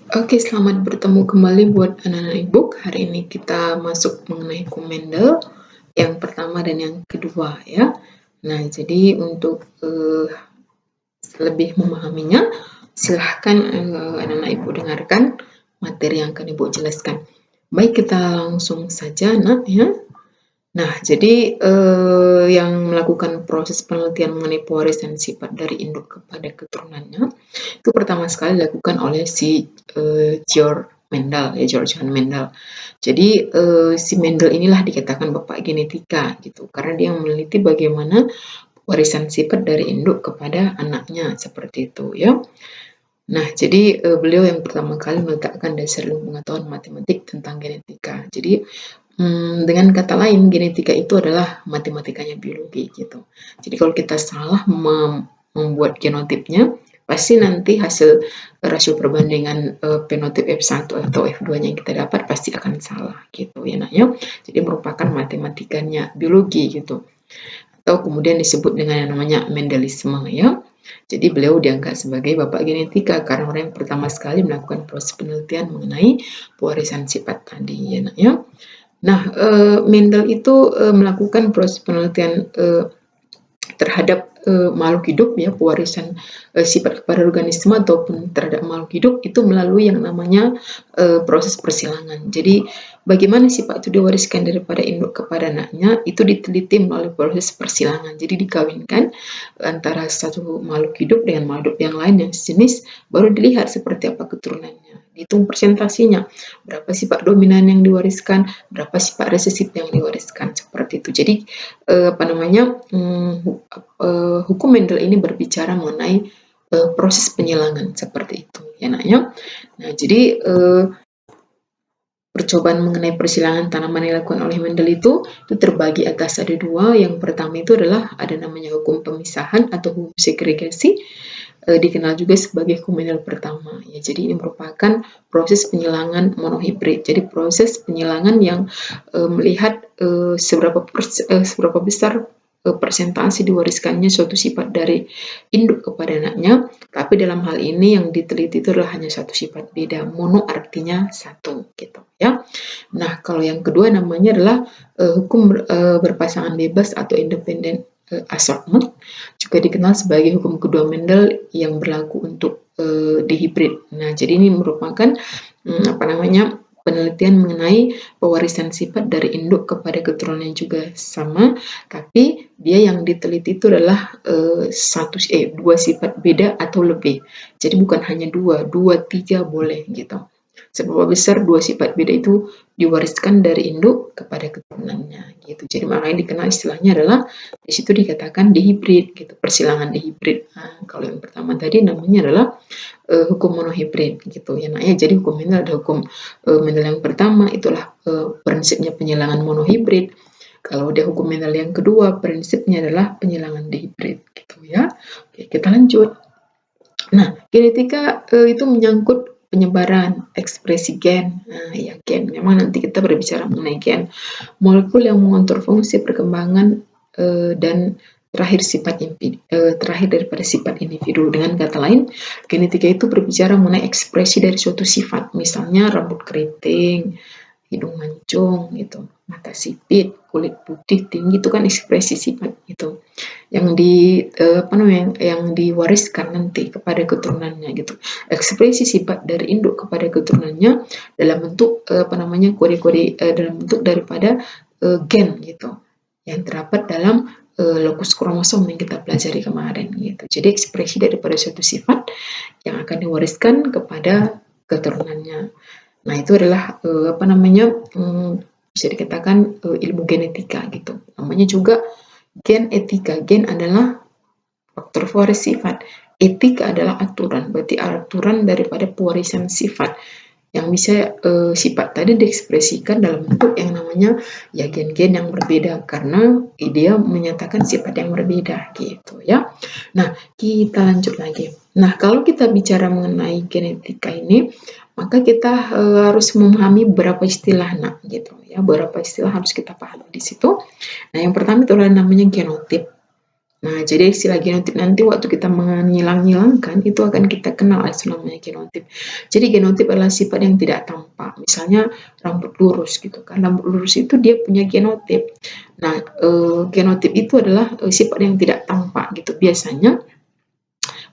Oke, selamat bertemu kembali buat anak-anak ibu. Hari ini kita masuk mengenai hukum Mendel yang pertama dan yang kedua ya. Nah, jadi untuk lebih memahaminya, silahkan anak-anak ibu dengarkan materi yang akan ibu jelaskan. Baik, kita langsung saja, nak ya. Nah, jadi yang melakukan proses penelitian mengenai pewarisan sifat dari induk kepada keturunannya itu pertama sekali dilakukan oleh si George Mendel, ya George Mendel. Jadi si Mendel inilah dikatakan bapak genetika gitu, karena dia meneliti bagaimana warisan sifat dari induk kepada anaknya seperti itu ya. Nah, jadi beliau yang pertama kali meletakkan dasar ilmu pengetahuan matematik tentang genetika. Jadi dengan kata lain, genetika itu adalah matematikanya biologi gitu. Jadi kalau kita salah membuat genotipnya, pasti nanti hasil rasio perbandingan penotip F1 atau F2-nya yang kita dapat pasti akan salah gitu ya nak ya. Jadi merupakan matematikanya biologi gitu. Atau kemudian disebut dengan yang namanya Mendelisme ya. Jadi beliau dianggap sebagai bapak genetika karena orang yang pertama sekali melakukan proses penelitian mengenai pewarisan sifat tadi ya nak ya. Nah, Mendel itu melakukan proses penelitian terhadap makhluk hidup ya, pewarisan sifat kepada organisme ataupun terhadap makhluk hidup itu melalui yang namanya proses persilangan. Jadi bagaimana sifat itu diwariskan daripada induk kepada anaknya itu diteliti melalui proses persilangan. Jadi dikawinkan antara satu makhluk hidup dengan makhluk yang lain yang sejenis, baru dilihat seperti apa keturunannya. Dihitung persentasinya, berapa sifat dominan yang diwariskan, berapa sifat resesif yang diwariskan seperti itu. Jadi hukum Mendel ini berbicara mengenai proses penyilangan seperti itu ya nak ya. Nah, jadi percobaan mengenai persilangan tanaman yang dilakukan oleh Mendel itu terbagi atas ada dua. Yang pertama itu adalah ada namanya hukum pemisahan atau hukum segregasi, dikenal juga sebagai hukum Mendel pertama. Ya, jadi ini merupakan proses penyilangan monohibrid. Jadi proses penyilangan yang melihat seberapa besar persentase diwariskannya suatu sifat dari induk kepada anaknya, tapi dalam hal ini yang diteliti itu adalah hanya satu sifat beda. Mono artinya satu gitu ya. Nah, kalau yang kedua namanya adalah hukum berpasangan bebas atau independent assortment, juga dikenal sebagai hukum kedua Mendel yang berlaku untuk dihibrid. Nah, jadi ini merupakan penelitian mengenai pewarisan sifat dari induk kepada keturunan juga sama, tapi dia yang diteliti itu adalah dua sifat beda atau lebih. Jadi bukan hanya dua, tiga boleh gitu. Seberapa besar dua sifat beda itu diwariskan dari induk kepada keturunannya gitu. Jadi makanya dikenal istilahnya adalah di situ dikatakan dihibrid gitu, persilangan dihibrid. Nah, kalau yang pertama tadi namanya adalah hukum monohibrid gitu ya. Nah, ya jadi hukum Mendel ada hukum Mendel yang pertama itulah prinsipnya penyilangan monohibrid. Kalau dia hukum Mendel yang kedua prinsipnya adalah penyilangan dihibrid gitu ya. Oke, kita lanjut. Nah, genetika itu menyangkut penyebaran ekspresi gen. Nah, ya gen. Memang nanti kita berbicara mengenai gen. Molekul yang mengontrol fungsi perkembangan dan terakhir daripada sifat individu. Dengan kata lain, genetika itu berbicara mengenai ekspresi dari suatu sifat. Misalnya rambut keriting, hidung mancung gitu, mata sipit, kulit putih tinggi itu kan ekspresi sifat gitu yang yang diwariskan nanti kepada keturunannya gitu. Ekspresi sifat dari induk kepada keturunannya dalam bentuk kode-kode dalam bentuk daripada gen gitu yang terdapat dalam lokus kromosom yang kita pelajari kemarin gitu. Jadi ekspresi daripada suatu sifat yang akan diwariskan kepada keturunannya. Nah, itu adalah bisa dikatakan ilmu genetika gitu. Namanya juga gen etika. Gen adalah faktor pewaris sifat. Etika adalah aturan, berarti aturan daripada pewarisan sifat yang bisa sifat tadi diekspresikan dalam bentuk yang namanya ya gen-gen yang berbeda karena dia menyatakan sifat yang berbeda gitu ya. Nah, kita lanjut lagi. Nah, kalau kita bicara mengenai genetika ini, maka kita harus memahami beberapa istilah gitu ya. Beberapa istilah harus kita pahami di situ. Nah, yang pertama itu adalah namanya genotip. Nah, jadi istilah genotip nanti waktu kita mengilang-ilangkan itu akan kita kenal asal namanya genotip. Jadi genotip adalah sifat yang tidak tampak. Misalnya rambut lurus gitu kan. Rambut lurus itu dia punya genotip. Nah, genotip itu adalah sifat yang tidak tampak gitu. Biasanya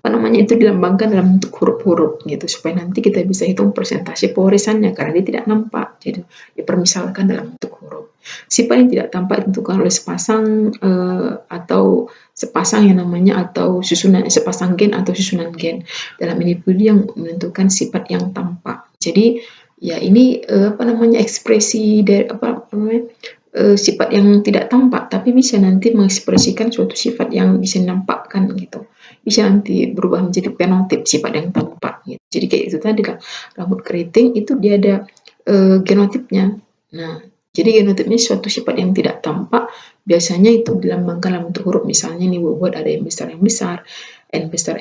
apa namanya itu dilambangkan dalam bentuk huruf-huruf gitu supaya nanti kita bisa hitung persentase pewarisannya karena dia tidak nampak, jadi dipermisalkan dalam bentuk huruf. Sifat yang tidak tampak ditentukan oleh sepasang atau sepasang yang namanya atau susunan sepasang gen atau susunan gen dalam individu yang menentukan sifat yang tampak. Jadi ya ini apa namanya ekspresi dari apa namanya sifat yang tidak tampak tapi bisa nanti mengekspresikan suatu sifat yang bisa dinampakkan gitu, bisa nanti berubah menjadi fenotip sifat yang tampak gitu. Jadi kayak itu tadi kan rambut keriting itu dia ada genotipnya. Nah, jadi genotipnya suatu sifat yang tidak tampak biasanya itu dilambangkan dalam bentuk huruf, misalnya nih buat ada yang besar, N besar,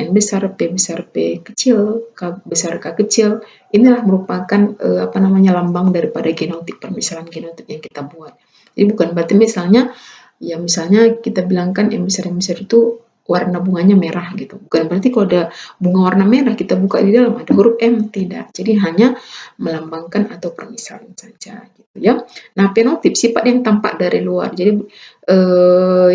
P besar, P kecil, K besar, K kecil. Inilah merupakan apa namanya lambang daripada genotip, permisalan genotip yang kita buat. Jadi bukan berarti misalnya ya misalnya kita bilangkan M besar itu warna bunganya merah gitu. Bukan berarti kalau ada bunga warna merah kita buka di dalam ada huruf M, tidak. Jadi hanya melambangkan atau permisalan saja gitu ya. Nah, fenotip sifat yang tampak dari luar. Jadi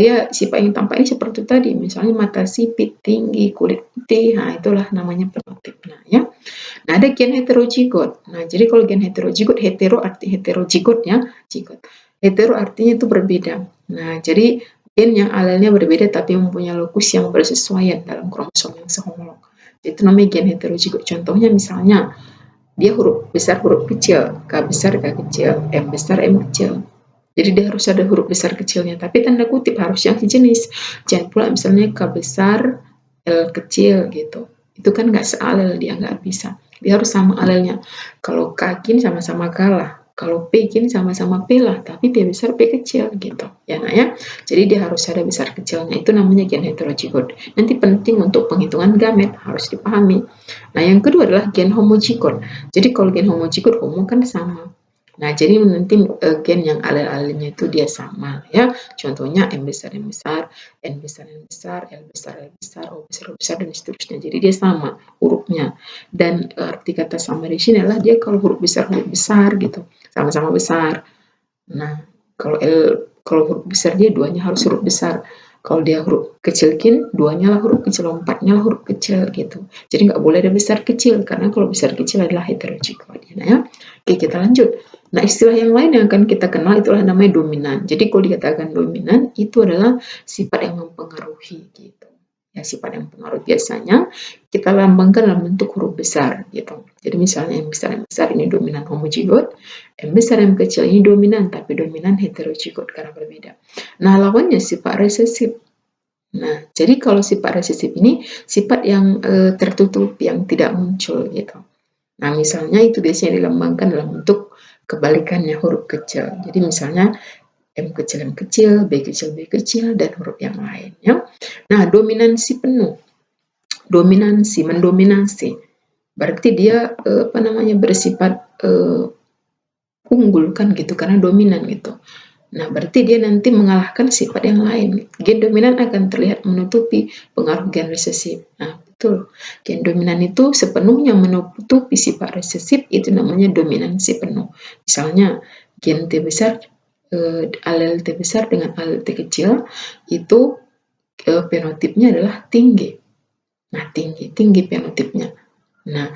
ya sifat yang tampak ini seperti tadi, misalnya mata sipit, tinggi, kulit putih. Nah, itulah namanya fenotip. Nah, ya. Nah, ada gen heterozigot. Nah, jadi kalau gen heterozigot, hetero arti heterozigot ya, zigot. Hetero artinya itu berbeda. Nah, jadi gen yang alelnya berbeda tapi mempunyai lokus yang bersesuaian dalam kromosom yang sehomolog. Itu namanya gen heterozigot. Contohnya misalnya dia huruf besar huruf kecil, K besar K kecil, M besar M kecil. Jadi dia harus ada huruf besar kecilnya, tapi tanda kutip harus yang sejenis. Jangan pula misalnya K besar L kecil gitu. Itu kan nggak sealel, dia nggak bisa. Dia harus sama alelnya. Kalau K kin sama-sama kalah. Kalau P kin sama-sama P lah, tapi P besar P kecil gitu. Ya, nah ya. Jadi dia harus ada besar kecilnya. Itu namanya gen heterozigot. Nanti penting untuk penghitungan gamet harus dipahami. Nah, yang kedua adalah gen homozigot. Jadi kalau gen homozigot homo kan sama. Nah, jadi nanti gen yang alel-alelnya itu dia sama ya. Contohnya M besar, N besar, L besar, L besar, O besar, dan seterusnya. Jadi dia sama hurufnya. Dan arti kata sama di sini adalah dia kalau huruf besar gitu, sama-sama besar. Nah, kalau huruf besar dia duanya harus huruf besar. Kalau dia huruf kecil kin, duanya lah huruf kecil, lompatnya lah huruf kecil gitu. Jadi nggak boleh ada besar kecil, karena kalau besar kecil adalah heterozigot. Nah, ya. Oke, kita lanjut. Nah, istilah yang lain yang akan kita kenal itulah namanya dominan. Jadi kalau dikatakan dominan, itu adalah sifat yang mempengaruhi gitu. Ya, sifat yang mempengaruhi biasanya kita lambangkan dalam bentuk huruf besar gitu. Jadi misalnya yang besar ini dominan homozigot, M besar M kecil ini dominan, tapi dominan heterozigot karena berbeda. Nah, lawannya sifat resesif. Nah, jadi kalau sifat resesif ini sifat yang tertutup, yang tidak muncul gitu. Nah, misalnya itu biasanya dilambangkan dalam bentuk kebalikannya huruf kecil. Jadi misalnya M kecil, B kecil, dan huruf yang lain. Ya. Nah, dominansi penuh. Dominansi, mendominasi. Berarti dia apa namanya bersifat unggul kan gitu, karena dominan gitu. Nah, berarti dia nanti mengalahkan sifat yang lain. Gen dominan akan terlihat menutupi pengaruh gen resesif. Nah, betul. Gen dominan itu sepenuhnya menutupi sifat resesif, itu namanya dominansi penuh. Misalnya, gen T besar, alel T besar dengan alel T kecil, itu fenotipnya adalah tinggi. Nah, tinggi fenotipnya. Nah,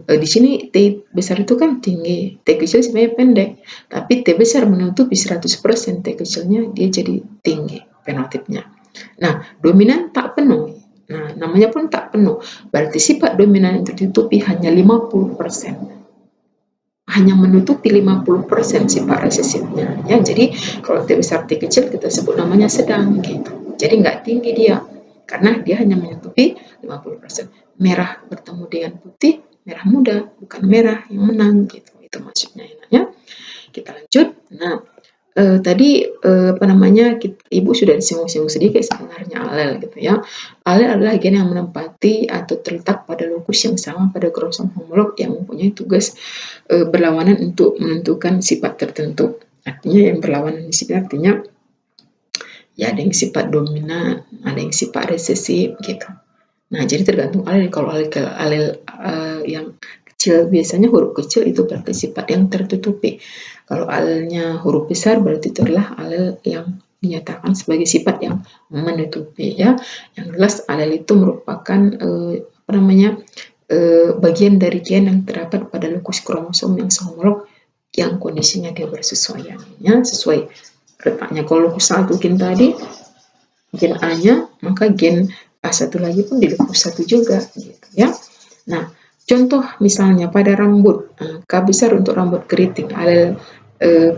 di sini T besar itu kan tinggi, T kecil sebenarnya pendek, tapi T besar menutupi 100%, T kecilnya dia jadi tinggi fenotipnya. Nah, dominan tak penuh. Nah, namanya pun tak penuh. Berarti sifat dominan itu ditutupi hanya 50%. Hanya menutupi 50% sifat resesifnya. Ya, jadi kalau T besar T kecil kita sebut namanya sedang gitu. Jadi nggak tinggi dia. Karena dia hanya menutupi 50%. Merah bertemu dengan putih, merah muda, bukan merah yang menang gitu. Itu maksudnya ya. Kita lanjut. Nah, tadi apa namanya Ibu sudah disinggung-singgung sedikit sebenarnya alel gitu ya. Alel adalah gen yang menempati atau terletak pada lokus yang sama pada kromosom homolog yang mempunyai tugas berlawanan untuk menentukan sifat tertentu. Artinya yang berlawanan di sini artinya Ya ada yang sifat dominan, ada yang sifat resesif gitu. Nah, jadi tergantung alel. Kalau alel yang kecil biasanya huruf kecil itu berarti sifat yang tertutupi. Kalau alelnya huruf besar berarti itu adalah alel yang dinyatakan sebagai sifat yang menutupi ya. Yang jelas alel itu merupakan bagian dari gen yang terdapat pada lokus kromosom yang homolog yang kondisinya dia bersesuaian ya, sesuai letaknya. Kalau lokus 1 gen tadi gen A-nya, maka gen A1 lagi pun di lokus 1 juga gitu ya. Nah, contoh misalnya pada rambut, K besar untuk rambut keriting, alel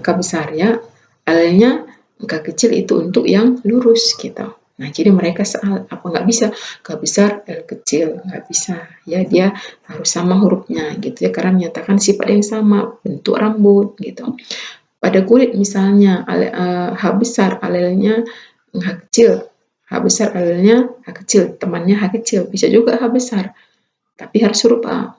K besar ya, alelnya K kecil itu untuk yang lurus gitu. Nah, jadi mereka nggak bisa K besar L kecil, nggak bisa ya, dia harus sama hurufnya gitu ya, karena menyatakan sifat yang sama, bentuk rambut gitu. Pada kulit misalnya H besar alelnya H kecil, H besar alelnya H kecil, temannya H kecil, bisa juga H besar, tapi harus huruf A.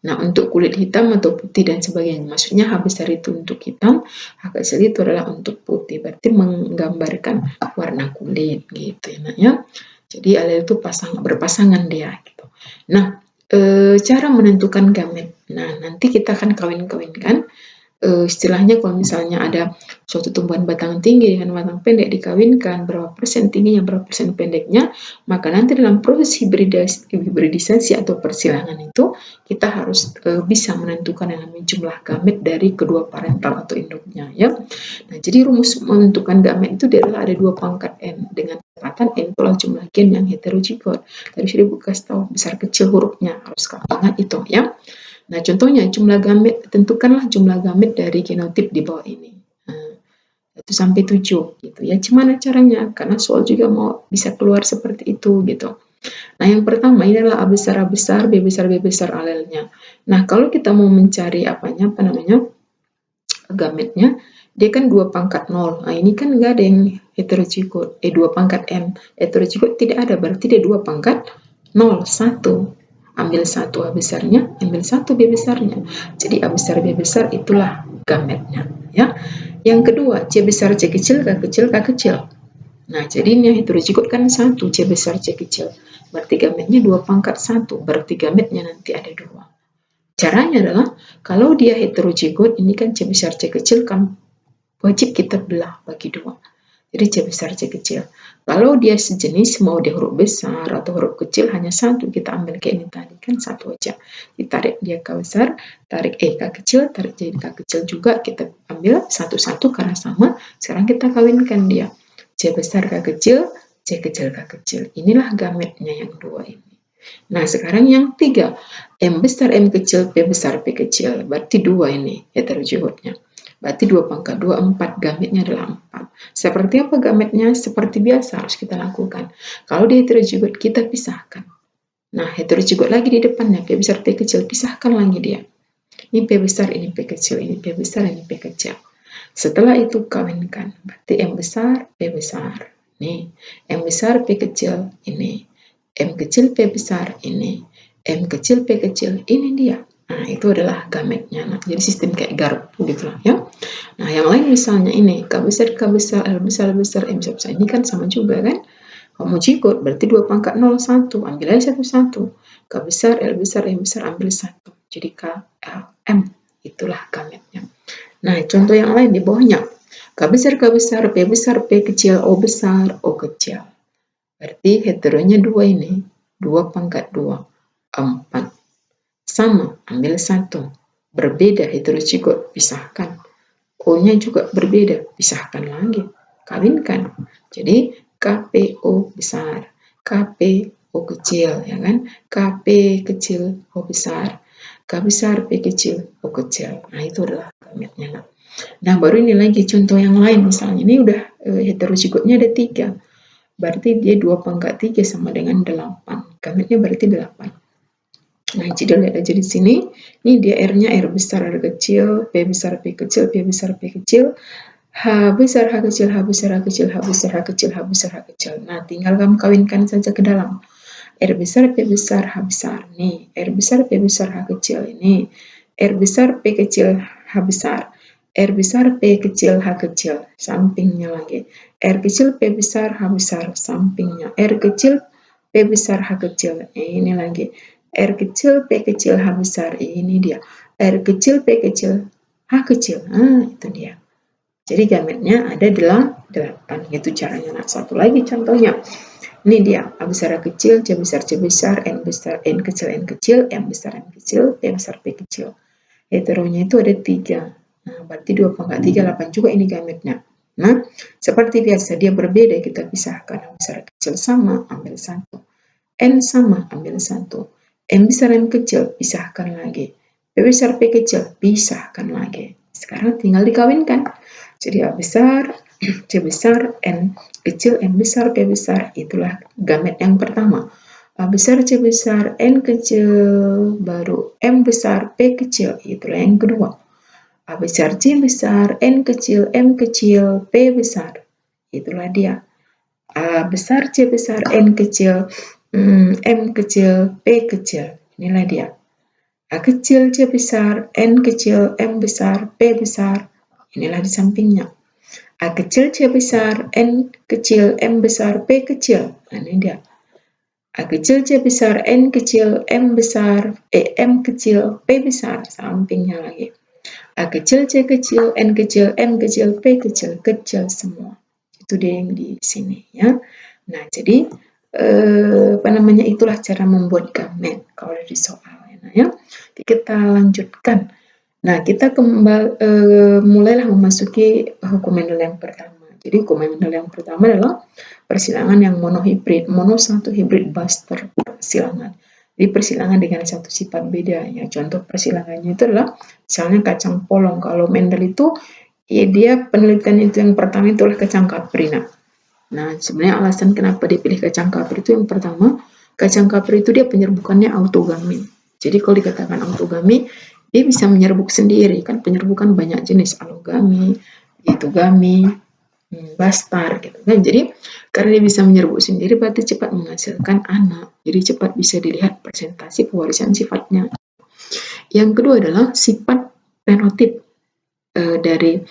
Nah, untuk kulit hitam atau putih dan sebagainya, maksudnya H besar itu untuk hitam, H kecil itu adalah untuk putih, berarti menggambarkan warna kulit gitu ya. Jadi alel itu berpasangan dia gitu. Nah, cara menentukan gamet. Nah, nanti kita akan kawin-kawinkan. Istilahnya kalau misalnya ada suatu tumbuhan batang tinggi dengan batang pendek dikawinkan, berapa persen tingginya, berapa persen pendeknya, maka nanti dalam proses hibridisasi atau persilangan itu kita harus bisa menentukan yang namanya jumlah gamet dari kedua parental atau induknya ya. Nah, jadi rumus menentukan gamet itu adalah ada 2 pangkat N dengan catatan N itulah jumlah gen yang heterozigot. Tadi sudah kasih tahu besar kecil hurufnya, harus ingat itu ya. Nah, contohnya jumlah gamet, tentukanlah jumlah gamet dari genotip di bawah ini. 1 sampai 7 gitu ya. Gimana caranya? Karena soal juga mau bisa keluar seperti itu gitu. Nah, yang pertama ini adalah A besar A besar, B besar B besar alelnya. Nah, kalau kita mau mencari gametnya, dia kan 2 pangkat 0. Nah, ini kan enggak ada yang heterozigot. 2 pangkat N. Heterozigot tidak ada, berarti dia 2 pangkat 0, 1. Ambil 1 A besarnya, ambil 1 B besarnya. Jadi A besar B besar itulah gametnya ya. Yang kedua, C besar C kecil K kecil K kecil. Nah, jadi ini heterozigot kan 1 C besar C kecil. Berarti gametnya 2 pangkat 1, berarti gametnya nanti ada 2. Caranya adalah kalau dia heterozigot, ini kan C besar C kecil kan wajib kita belah bagi 2. Jadi C besar C kecil. Kalau dia sejenis, mau dia huruf besar atau huruf kecil, hanya 1 kita ambil kayak ini tadi, kan 1 aja. Ditarik dia K besar, tarik K kecil, tarik jadi K kecil juga, kita ambil satu-satu karena sama. Sekarang kita kawinkan dia. C besar K kecil, C kecil K kecil. Inilah gametnya yang 2 ini. Nah, sekarang yang 3, M besar M kecil, P besar P kecil. Berarti 2 ini heterozigotnya. Berarti 2 pangkat 2, 4. Gametnya adalah 4. Seperti apa gametnya? Seperti biasa harus kita lakukan. Kalau di heterozigot kita pisahkan. Nah, heterozigot lagi di depannya, P besar P kecil, pisahkan lagi dia. Ini P besar, ini P kecil, ini P besar, ini P kecil. Setelah itu kawinkan. Berarti M besar, P besar. Nih, M besar, P kecil, ini. M kecil, P besar, ini. M kecil, P kecil, ini dia. Nah, itu adalah gametnya. Nah, jadi sistem kayak garpu gitu lah ya. Nah, yang lain misalnya ini, K besar, L besar, M besar, M besar. Ini kan sama juga kan? Homozigot berarti 2 pangkat 0, 1. Ambil aja satu-satu. K besar, L besar, M besar, ambil 1. Jadi K, L, M. Itulah gametnya. Nah, contoh yang lain di bawahnya. K besar, P besar, P kecil, O besar, O kecil. Berarti heteronya 2 ini. 2 pangkat 2. 4. Sama, ambil 1. Berbeda heterozigot, pisahkan. O-nya juga berbeda, pisahkan lagi. Kawinkan. Jadi KPO besar, KPO kecil, ya kan? KP kecil O besar, K besar P kecil O kecil. Nah, itu adalah gametnya. Nah, baru ini lagi contoh yang lain. Misalnya ini udah heterozigotnya ada 3. Berarti dia 2 pangkat 3 sama dengan 8. Gametnya berarti 8. Nah, jadi lihat aja di sini. Ini dia R-nya R besar R kecil, P besar P kecil, P besar P kecil, H besar H kecil, H besar H kecil, H besar H kecil, H besar H kecil. Nah, tinggal kamu kawinkan saja ke dalam. R besar P besar H besar. Nih, R besar P besar H kecil ini. R besar P kecil H besar. R besar P kecil H kecil. Sampingnya lagi. R kecil, P besar, H besar, sampingnya. R kecil, P besar, H kecil. Ini lagi. R kecil, P kecil, H besar. Ini dia. R kecil, P kecil, H kecil. Nah, itu dia. Jadi gametnya ada 8. Itu caranya. Nah, satu lagi contohnya. Ini dia. A besar A kecil, C besar C besar, N besar N kecil, M besar M kecil, P besar P kecil. Heteronya itu ada 3. Nah, berarti 2 pangkat 3, 8 juga ini gametnya. Nah, seperti biasa, dia berbeda, kita pisahkan. A besar kecil sama, ambil 1. N sama, ambil 1. M besar M kecil, pisahkan lagi. P besar P kecil, pisahkan lagi. Sekarang tinggal dikawinkan. Jadi A besar, C besar, N kecil, M besar, P besar. Itulah gamet yang pertama. A besar, C besar, N kecil, baru M besar, P kecil. Itulah yang kedua. A besar, C besar, N kecil, M kecil, P besar. Itulah dia. A besar, C besar, N kecil, M kecil, P kecil. Inilah dia. A kecil, C besar, N kecil, M besar, P besar. Inilah di sampingnya. A kecil, C besar, N kecil, M besar, P kecil. Nah, ini dia. A kecil, C besar, N kecil, M besar, M kecil, P besar. Sampingnya lagi. A kecil, C kecil, N kecil, M kecil, P kecil, kecil semua. Itu dia yang di sini ya. Nah, jadi itulah cara membuat gamet kalau di soal ya. Kita lanjutkan. Nah, kita mulailah memasuki hukum Mendel yang pertama. Jadi hukum Mendel yang pertama adalah persilangan yang monohibrid, mono satu hibrid Buster persilangan. Jadi persilangan dengan satu sifat beda. Ya, contoh persilangannya itu adalah misalnya kacang polong. Kalau Mendel itu, ya dia penelitian itu yang pertama itulah kacang kapri. Nah, sebenarnya alasan kenapa dipilih kacang kapri itu yang pertama, kacang kapri itu dia penyerbukannya autogami. Jadi kalau dikatakan autogami, dia bisa menyerbuk sendiri. Kan penyerbukan banyak jenis, alogami, hitogami, bastar gitu kan. Jadi karena dia bisa menyerbuk sendiri berarti cepat menghasilkan anak. Jadi cepat bisa dilihat presentasi pewarisan sifatnya. Yang kedua adalah sifat fenotip dari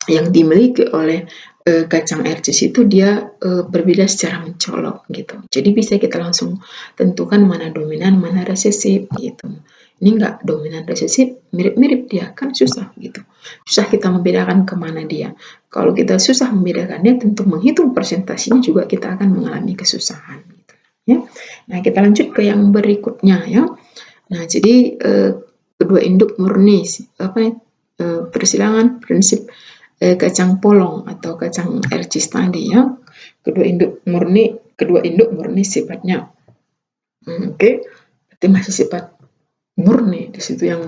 yang dimiliki oleh kacang RCS itu dia berbeda secara mencolok gitu. Jadi bisa kita langsung tentukan mana dominan, mana resesif gitu. Ini enggak dominan resesif, mirip-mirip dia, kan susah gitu. Susah kita membedakan kemana dia. Kalau kita susah membedakannya, tentu menghitung presentasinya juga kita akan mengalami kesusahan gitu. Ya. Nah, kita lanjut ke yang berikutnya ya. Nah, jadi kedua induk murni persilangan prinsip kacang polong atau kacang RCS tadi ya. Kedua induk murni sifatnya. Oke. Berarti masih sifat murni di situ yang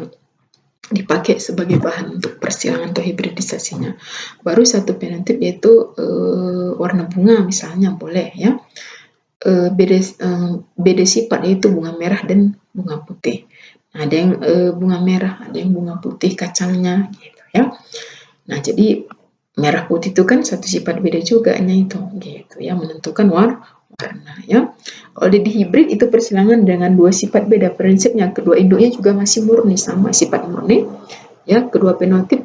dipakai sebagai bahan untuk persilangan atau hibridisasinya. Baru satu fenotip yaitu warna bunga misalnya boleh ya. Beda sifat yaitu bunga merah dan bunga putih. Nah, ada yang bunga merah, ada yang bunga putih kacangnya gitu ya. Nah, jadi merah putih itu kan satu sifat beda juga itu gitu ya, menentukan warna ya. Kalau di hibrid itu persilangan dengan dua sifat beda prinsipnya, kedua induknya juga masih murni sama sifat murni ya. Kedua fenotip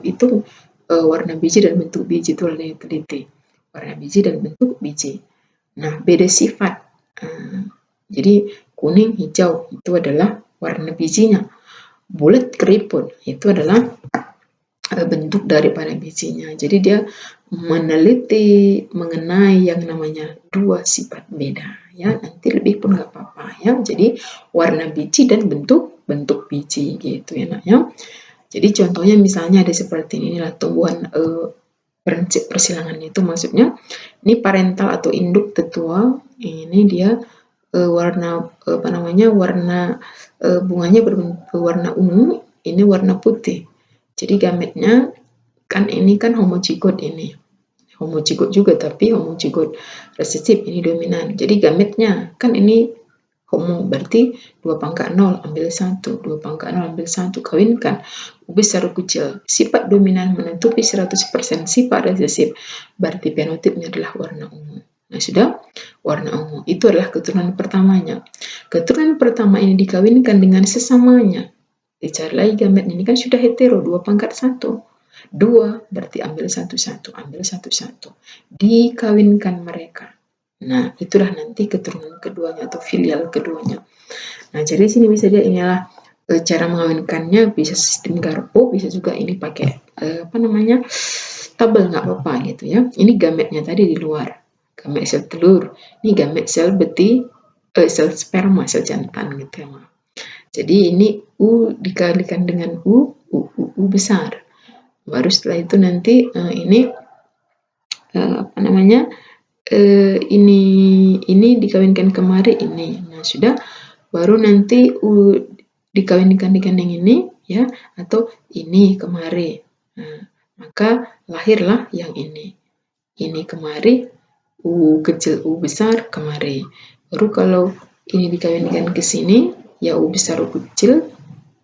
itu warna biji dan bentuk biji itu ada yang teliti. Warna biji dan bentuk biji. Nah, beda sifat. Jadi kuning, hijau itu adalah warna bijinya. Bulat keriput itu adalah bentuk daripada bijinya. Jadi dia meneliti mengenai yang namanya dua sifat beda ya. Nanti lebih pun nggak apa-apa ya. Jadi warna biji dan bentuk biji gitu ya nak ya. Jadi contohnya misalnya ada seperti inilah tumbuhan prinsip persilangan itu maksudnya ini parental atau induk tetua. Ini dia warna warna bunganya berwarna ungu, ini warna putih. Jadi gametnya kan ini kan homozigot ini. Homozigot juga tapi homozigot resesif ini dominan. Jadi gametnya kan ini homo berarti 2 pangkat 0 ambil 1, 2 pangkat 0 ambil 1 kawinkan. U besar U kecil. Sifat dominan menutupi 100% sifat resesif. Berarti fenotipnya adalah warna ungu. Nah, sudah warna ungu. Itu adalah keturunan pertamanya. Keturunan pertama ini dikawinkan dengan sesamanya. Dicari lagi gamet ini kan sudah hetero 2 pangkat 1. 2 berarti ambil satu-satu, dikawinkan mereka. Nah, itulah nanti keturunan keduanya atau filial keduanya. Nah, jadi sini bisa dia inilah cara mengawinkannya, bisa sistem Garpo, bisa juga ini pakai tabel, nggak apa-apa gitu ya. Ini gametnya tadi di luar, gamet sel telur. Ini gamet sel sel sperma, sel jantan gitu ya. Jadi ini U dikalikan dengan U besar. Baru setelah itu nanti ini ini dikawinkan kemari ini. Nah, sudah baru nanti dikawinkan dengan yang ini ya, atau ini kemari. Nah, maka lahirlah yang ini. Ini kemari, U kecil U besar kemari. Baru kalau ini dikawinkan ke sini, ya U besar U kecil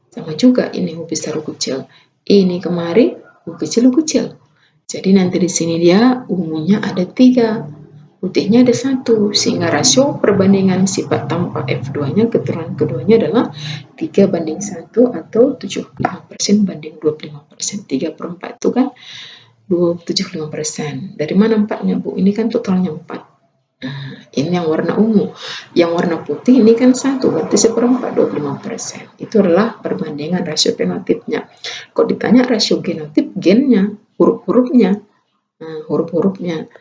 sama juga ini U besar U kecil. Ini kemari U kecil U kecil. Jadi nanti di sini dia ungunya ada 3. Putihnya ada 1, sehingga rasio perbandingan sifat tanpa F2-nya, keturunan keduanya adalah 3:1 atau 75% banding 25%. 3/4 itu kan 75%. Dari mana 4-nya, Bu? Ini kan totalnya 4. Nah, ini yang warna ungu. Yang warna putih ini kan 1, berarti 1/4, 25%. Itu adalah perbandingan rasio fenotipnya. Kalau ditanya rasio genotip, gennya, huruf-hurufnya. Nah, huruf-hurufnya.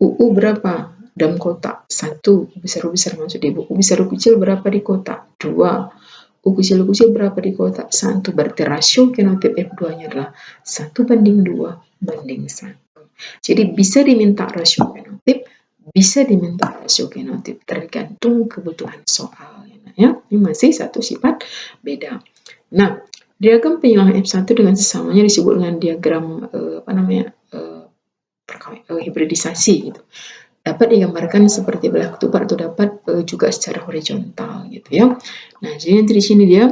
UU berapa dalam kotak? 1. Besar-besar maksud ibu. U besar U kecil berapa di kotak? 2. U kecil berapa di kotak? 1. Berarti rasio genotip F2-nya adalah 1:2:1. Jadi bisa diminta rasio genotip, bisa diminta rasio genotip, tergantung kebutuhan soal. Ya, ini masih satu sifat beda. Nah, diagram penyilangan F1 dengan sesamanya disebut dengan diagram hibridisasi gitu. Dapat digambarkan seperti belah ketupat atau dapat juga secara horizontal gitu ya. Nah, jadi nanti di sini dia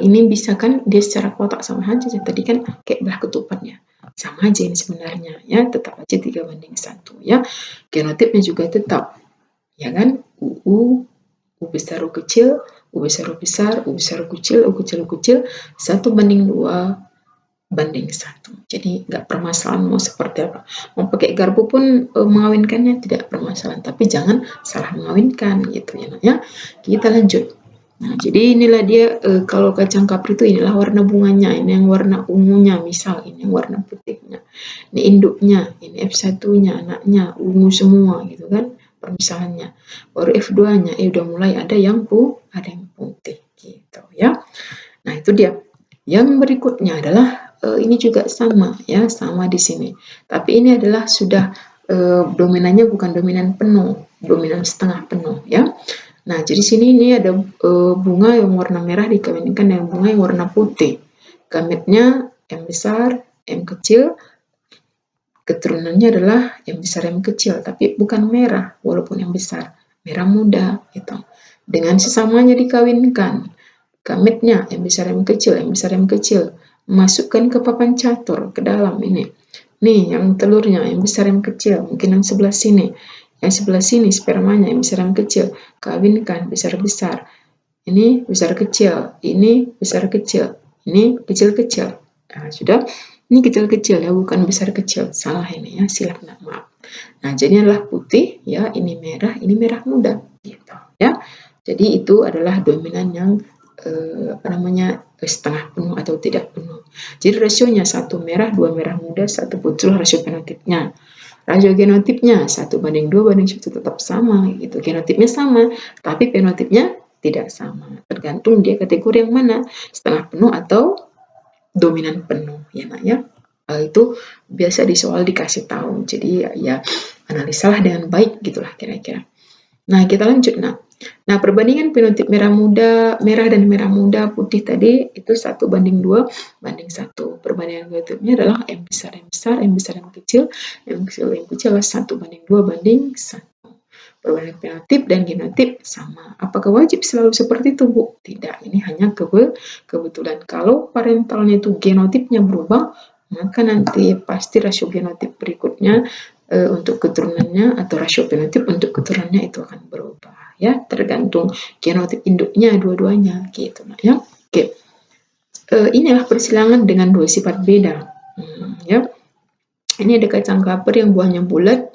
ini bisa kan dia secara kotak sama aja. Tadi kan kayak belah ketupatnya. Sama aja ini sebenarnya ya, tetap aja 3:1 ya. Genotipnya juga tetap ya kan, U besar U kecil, U besar U besar, U besar U kecil, U kecil U kecil, 1:2:1. Jadi nggak permasalahan mau seperti apa. Mau pakai garpu pun mengawinkannya tidak permasalahan, tapi jangan salah mengawinkan gitu ya. Kita lanjut. Nah, jadi inilah dia kalau kacang kapri itu inilah warna bunganya, ini yang warna ungunya, misal ini yang warna putihnya. Ini induknya, ini F1-nya, anaknya ungu semua gitu kan permisalannya. Baru F2-nya udah mulai ada yang putih gitu ya. Nah, itu dia. Yang berikutnya adalah ini juga sama ya, sama di sini. Tapi ini adalah sudah dominannya bukan dominan penuh, dominan setengah penuh ya. Nah, jadi sini ini ada bunga yang warna merah dikawinkan dengan bunga yang warna putih. Gametnya M besar, M kecil, keturunannya adalah M besar, M kecil, tapi bukan merah, walaupun yang besar, merah muda gitu. Dengan sesamanya dikawinkan. Gametnya M besar, M kecil, M besar, M kecil. Masukkan ke papan catur, ke dalam ini. Nih, yang telurnya M besar, M kecil, mungkin yang sebelah sini. Yang sebelah sini spermanya yang besar yang kecil, kawinkan besar-besar. Ini besar kecil, ini besar kecil, ini kecil-kecil. Nah, sudah, ini kecil-kecil ya, bukan besar kecil. Salah ini ya, silap maaf. Nah, jadi adalah putih ya, ini merah muda gitu ya. Jadi itu adalah dominan yang setengah penuh atau tidak penuh. Jadi rasionya 1 merah, 2 merah muda, 1 putih, rasio fenotipnya. Rasio genotipnya 1:2:1 tetap sama gitu. Genotipnya sama, tapi fenotipnya tidak sama. Tergantung dia kategori yang mana, setengah penuh atau dominan penuh ya Nak ya. Itu biasa di soal dikasih tahu. Jadi ya analisalah dengan baik gitulah kira-kira. Nah, kita lanjut Nak. Nah, perbandingan fenotip merah dan merah muda putih tadi itu 1:2:1. Perbandingan fenotipnya adalah M besar, M besar, M besar, M kecil, M kecil, M kecil 1:2:1. Perbandingan fenotip dan genotip sama. Apakah wajib selalu seperti itu, Bu? Tidak, ini hanya kebetulan. Kalau parentalnya itu genotipnya berubah, maka nanti pasti rasio genotip berikutnya untuk keturunannya atau rasio fenotip untuk keturunannya itu akan berubah ya, tergantung genotip induknya dua-duanya gitu ya. Oke. inilah persilangan dengan dua sifat beda. Ya, ini ada kacang kapar yang buahnya bulat,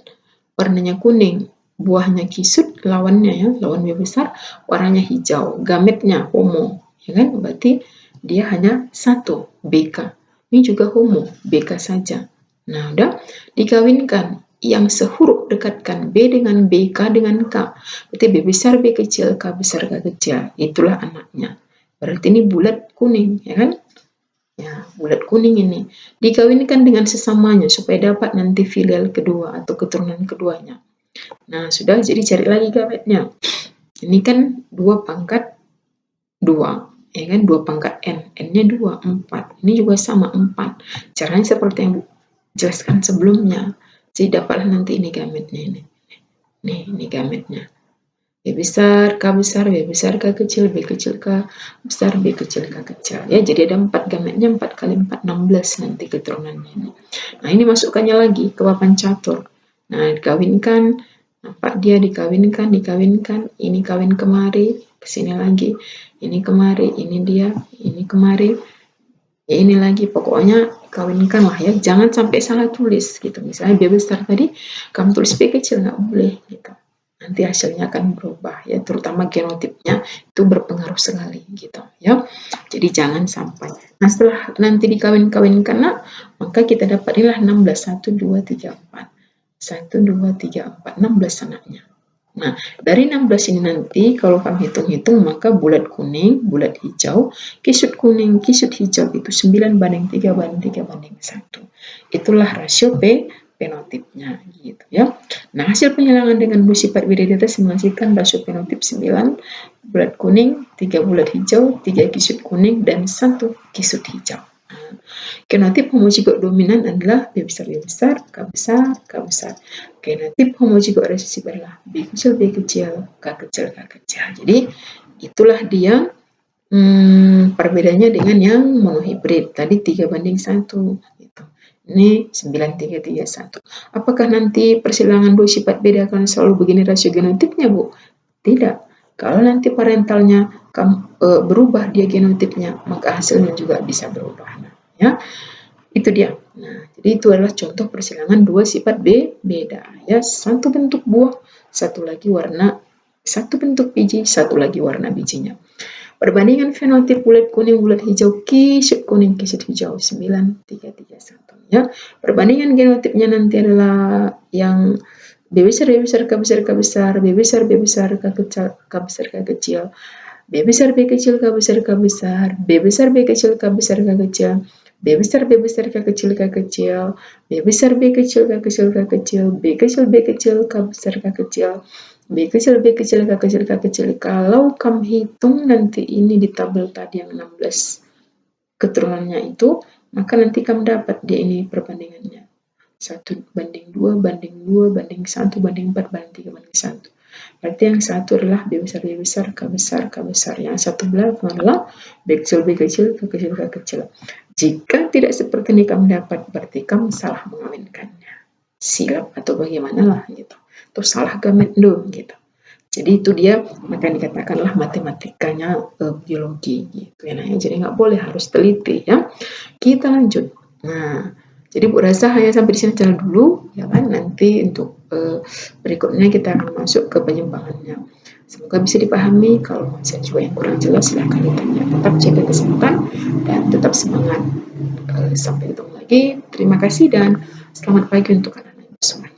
warnanya kuning, buahnya kisut, lawannya ya, lawan B besar, warnanya hijau, gametnya homo, ya kan? Berarti dia hanya satu, BK. Ini juga homo, BK saja. Nah, udah dikawinkan, yang sehuruf dekatkan B dengan B, K dengan K. Berarti B besar, B kecil, K besar, K kecil. Itulah anaknya. Berarti ini bulat kuning, ya kan? Ya, bulat kuning ini dikawinkan dengan sesamanya supaya dapat nanti filial kedua atau keturunan keduanya. Nah, sudah, jadi cari lagi gametnya. Ini kan 2 pangkat 2, ya kan? 2 pangkat N. N-nya 2, 4. Ini juga sama, 4. Caranya seperti yang jelaskan sebelumnya. Jadi dapatlah nanti ini gametnya ini. Nih, ini gametnya. B besar, K besar, B besar, K kecil, B kecil, K besar, B kecil, K kecil. Ya, jadi ada 4 gametnya, 4 kali 4, 16 nanti keturunannya ini. Nah, ini masukkannya lagi ke papan catur. Nah, dikawinkan, nampak dia dikawinkan, ini kawin kemari, ke sini lagi, ini kemari, ini dia, ini kemari, ya ini lagi, pokoknya kawinkan lah ya, jangan sampai salah tulis gitu. Misalnya B besar tadi, kamu tulis B kecil, nggak boleh gitu. Nanti hasilnya akan berubah ya, terutama genotipnya itu berpengaruh sekali gitu ya. Jadi jangan sampai. Nah, setelah nanti dikawin-kawinkan, maka kita dapat inilah 16, 1, 2, 3, 4. 1, 2, 3, 4, 16 anaknya. Nah, dari 16 ini nanti kalau kamu hitung-hitung maka bulat kuning, bulat hijau, kisut kuning, kisut hijau itu 9 banding 3 banding 3 banding 1. Itulah rasio fenotipnya gitu ya. Nah, hasil penyilangan dengan dua sifat beda di atas menghasilkan rasio fenotip 9 bulat kuning, 3 bulat hijau, 3 kisut kuning, dan 1 kisut hijau. Nah, genotip homozigot dominan adalah B besar, K besar, K besar. Genotip homozigot resesif adalah B kecil, K kecil, K kecil. Jadi, itulah dia perbedaannya dengan yang monohibrid. Tadi 3 banding 1. Gitu. Ini 9331. Apakah nanti persilangan dua sifat beda akan selalu begini rasio genotipnya, Bu? Tidak. Kalau nanti parentalnya berubah dia genotipnya, maka hasilnya juga bisa berubah. Ya, itu dia. Nah, jadi itu adalah contoh persilangan dua sifat beda. Ya, satu bentuk buah, satu lagi warna, satu bentuk biji, satu lagi warna bijinya. Perbandingan fenotip bulat kuning, bulat hijau, kisut kuning, kisut hijau, 9331. Ya, perbandingan genotipnya nanti adalah yang B besar, B besar, K besar, K besar, B besar, B besar, K kecil, K besar, K kecil, B besar, B kecil, K besar, K besar, B besar, B kecil, K besar, K kecil, B besar, B besar, K kecil, K kecil, B besar, B kecil, K kecil, K kecil, B kecil, B kecil, K besar, K kecil, B kecil, B kecil, K kecil, K kecil. Kalau kamu hitung nanti ini di tabel tadi yang 16 keturunannya itu, maka nanti kamu dapat dia ini perbandingannya. 1 banding 2, banding 2, banding 1, banding 4, banding 3, banding 1. Berarti yang satu adalah B besar, B besar, K besar, K besar. Yang satu belakang adalah B kecil, B kecil, K kecil, K kecil. Jika tidak seperti ini kamu dapat, berarti kamu salah mengawinkannya. Silap atau bagaimana lah gitu. Atau salah gamet dong gitu. Jadi itu dia, maka dikatakanlah matematikanya biologi gitu ya. Nah, jadi nggak boleh, harus teliti ya. Kita lanjut. Nah, jadi Bu rasa hanya sampai di sini saja dulu ya kan. Nanti untuk berikutnya kita akan masuk ke penyimpangannya. Semoga bisa dipahami. Kalau masih juga yang kurang jelas silahkan ditanya. Tetap jaga kesehatan dan tetap semangat. Sampai ketemu lagi. Terima kasih dan selamat pagi untuk anak-anak semua.